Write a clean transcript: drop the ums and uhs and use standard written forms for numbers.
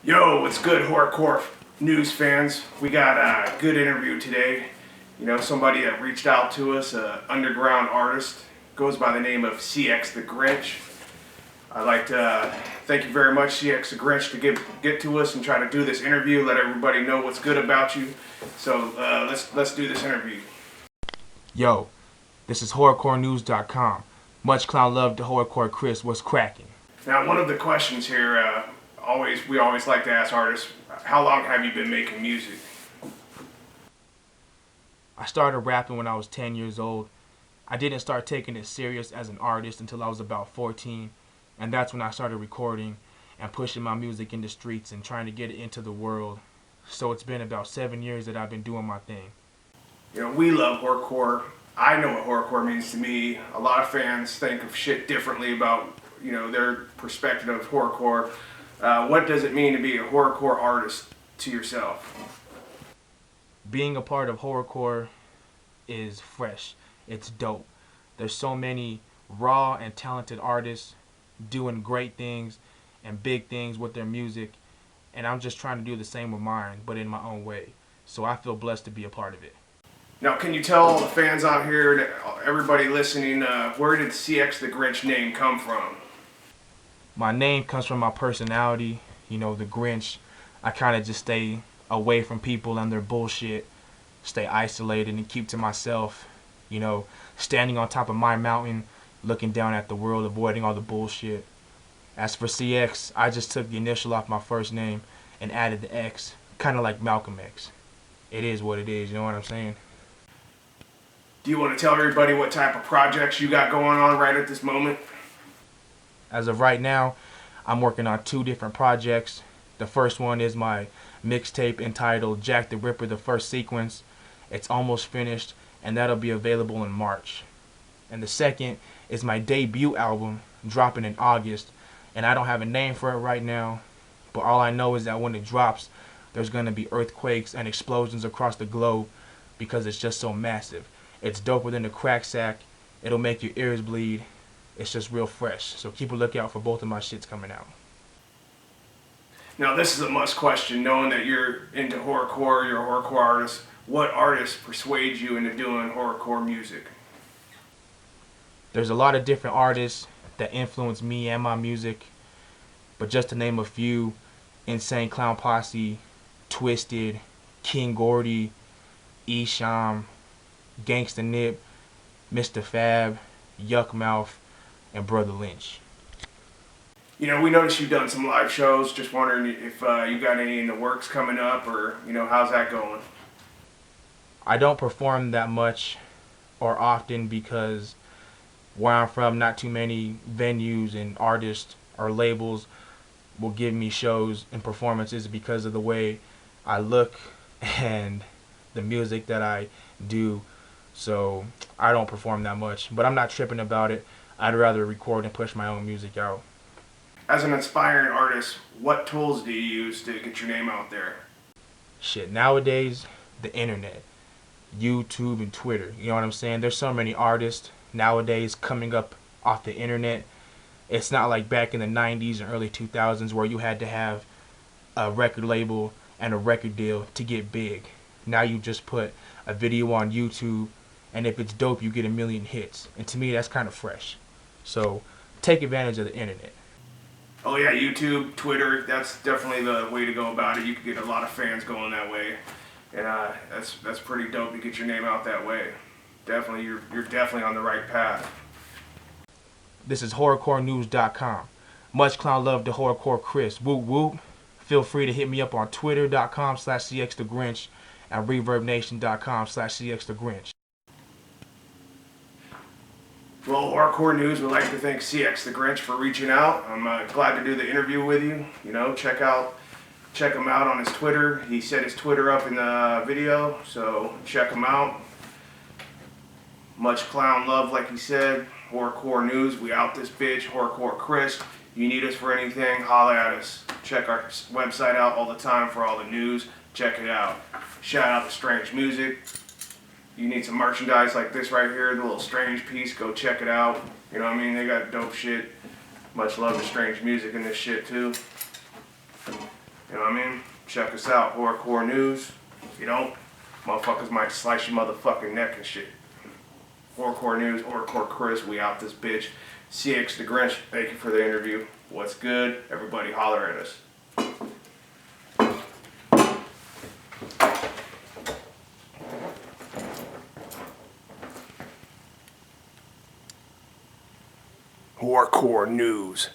Yo, what's good, Horrorcore news fans? We got a good interview today. You know, somebody that reached out to us, an underground artist, goes by the name of CX the Grinch. I'd like to thank you very much, CX the Grinch, to get to us and try to do this interview, let everybody know what's good about you. So let's do this interview. Yo, this is HorrorcoreNews.com. Much clown love to Horrorcore Chris. What's cracking? Now, one of the questions here, we always like to ask artists, how long have you been making music? I started rapping when I was 10 years old. I didn't start taking it serious as an artist until I was about 14, and that's when I started recording and pushing my music in the streets and trying to get it into the world. So it's been about 7 years that I've been doing my thing. You know, we love horrorcore. I know what horrorcore means to me. A lot of fans think of shit differently about, you know, their perspective of horrorcore. What does it mean to be a horrorcore artist to yourself? Being a part of Horrorcore is fresh. It's dope. There's so many raw and talented artists doing great things and big things with their music, and I'm just trying to do the same with mine, but in my own way. So I feel blessed to be a part of it. Now, can you tell the fans out here, everybody listening, where did CX the Grinch name come from? My name comes from my personality, you know, the Grinch. I kind of just stay away from people and their bullshit, stay isolated and keep to myself, you know, standing on top of my mountain, looking down at the world, avoiding all the bullshit. As for CX, I just took the initial off my first name and added the X, kind of like Malcolm X. It is what it is, you know what I'm saying? Do you want to tell everybody what type of projects you got going on right at this moment? As of right now, I'm working on 2 different projects. The first one is my mixtape entitled Jack the Ripper, the First Sequence. It's almost finished, and that'll be available in March. And the second is my debut album, dropping in August, and I don't have a name for it right now, but all I know is that when it drops, there's going to be earthquakes and explosions across the globe because it's just so massive. It's doper than the crack sack. It'll make your ears bleed. It's just real fresh. So keep a lookout for both of my shits coming out. Now, this is a must question, knowing that you're into horrorcore, you're a horrorcore artist. What artists persuade you into doing horrorcore music? There's a lot of different artists that influence me and my music, but just to name a few: Insane Clown Posse, Twisted, King Gordy, Esham, Gangsta Nip, Mr. Fab, Yuck Mouth, and Brother Lynch. You know, we noticed you've done some live shows. Just wondering if you got any in the works coming up, or, you know, how's that going? I don't perform that much or often because where I'm from, not too many venues and artists or labels will give me shows and performances because of the way I look and the music that I do. So I don't perform that much, but I'm not tripping about it. I'd rather record and push my own music out. As an aspiring artist, what tools do you use to get your name out there? Shit, nowadays, the internet, YouTube and Twitter, you know what I'm saying? There's so many artists nowadays coming up off the internet. It's not like back in the 90s and early 2000s where you had to have a record label and a record deal to get big. Now you just put a video on YouTube, and if it's dope, you get 1,000,000 hits. And to me, that's kind of fresh. So take advantage of the internet. Oh yeah, YouTube, Twitter, that's definitely the way to go about it. You can get a lot of fans going that way. And that's pretty dope to get your name out that way. Definitely, you're definitely on the right path. This is HorrorcoreNews.com. Much clown love to Horrorcore Chris. Whoop whoop. Feel free to hit me up on Twitter.com/CXTheGrinch and ReverbNation.com/CXTheGrinch. Well, Horrorcore News would like to thank CX the Grinch for reaching out. I'm glad to do the interview with you. You know, check him out on his Twitter. He set his Twitter up in the video, so check him out. Much clown love, like he said. Horrorcore News, we out this bitch. Horrorcore Chris. You need us for anything, holla at us. Check our website out all the time for all the news. Check it out. Shout out to Strange Music. You need some merchandise like this right here, the little Strange piece, go check it out. You know what I mean? They got dope shit. Much love to Strange Music in this shit too. You know what I mean? Check us out, Horrorcore News. If you don't, motherfuckers might slice your motherfucking neck and shit. Horrorcore News, Horrorcore Chris, we out this bitch. CX the Grinch, thank you for the interview. What's good? Everybody holler at us. Horrorcore News.